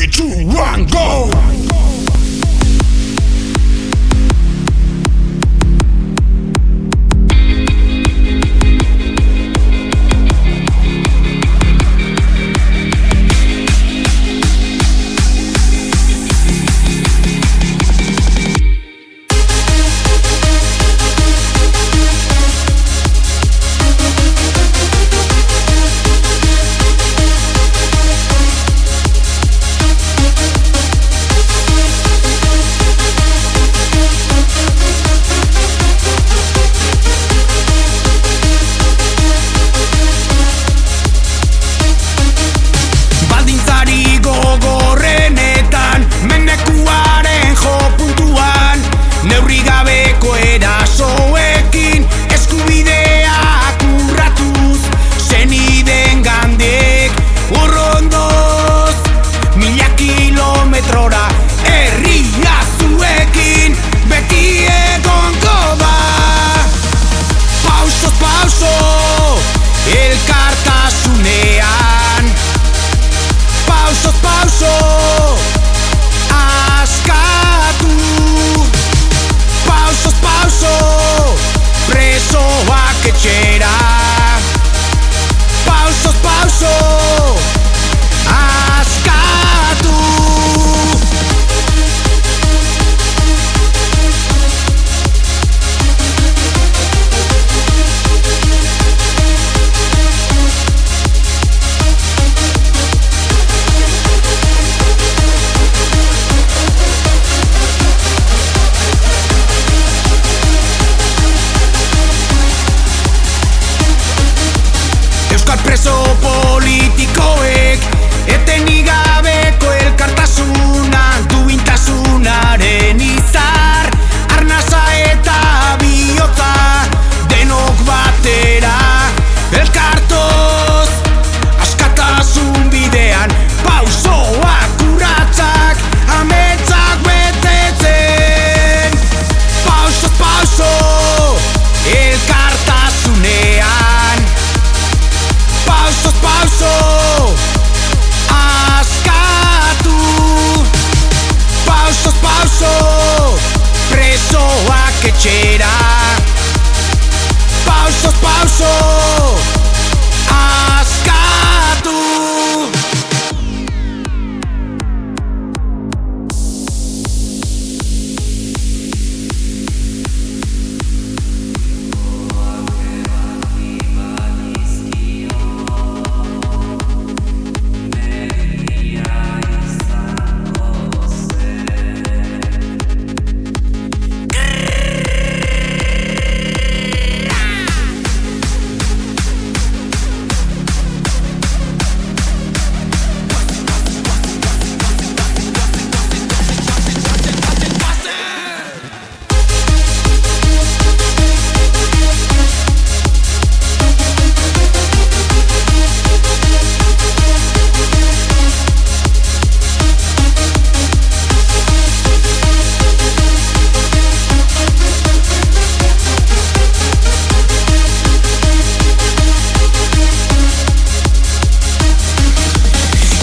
3, 2, 1, go! Preso politikoek etenik gabeko elkartasuna, duintasunaren izar, arnasa eta bihotza, denok batera elkartoz, askatasun bidean pausoak urratsak, ametsak betetzen. Pausoz pauso elkartasunean, pauso, askatu. Pausoz pauso, presoak etxera. Pausoz pauso, askatu.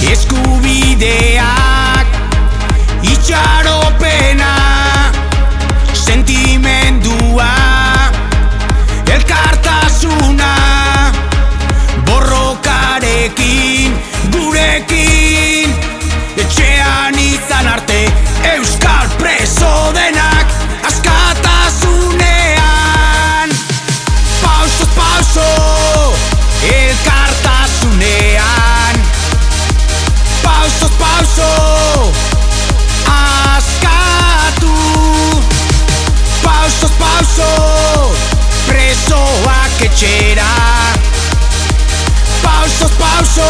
Eskubideak, itxaropena, sentimendua, elkartasuna, borrokarekin, gurekin, etxean izan arte, euskal preso denak, askatasunean. Pausoz pauso, elkartasunean. Pausoz pauso, askatu. Pausoz pauso, presoak etxera. Pausoz pauso,